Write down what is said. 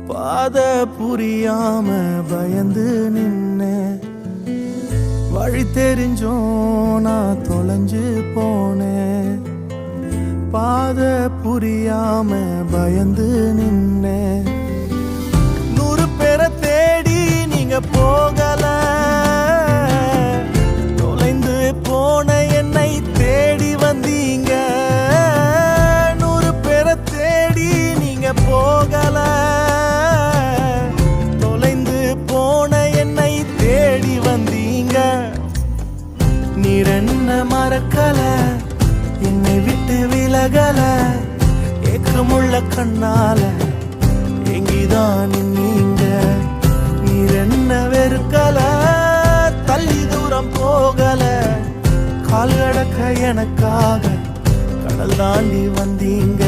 பாத புரியாம பயந்து நின்ன வழி தெரிஞ்சோம் நான் தொலைஞ்சு போனேன். பாத புரியாம பயந்து நின்ன 100 பேரை தேடி நீங்க போகல, தொலைந்து போன என்னை தேடி வந்தீங்க. 100 பேரை தேடி நீங்க போகல, தொலைந்து போன என்னை தேடி வந்தீங்க. நீர் என்ன மறக்கல, என்னை விட்டு விலகல, ஏக்கமுள்ள கண்ணால எங்கிதான் நீங்க. நீர் என்ன வெறுக்கல, தள்ளி தூரம் போகல, கால் கடக்க எனக்காக கடல் தாண்டி வந்தீங்க.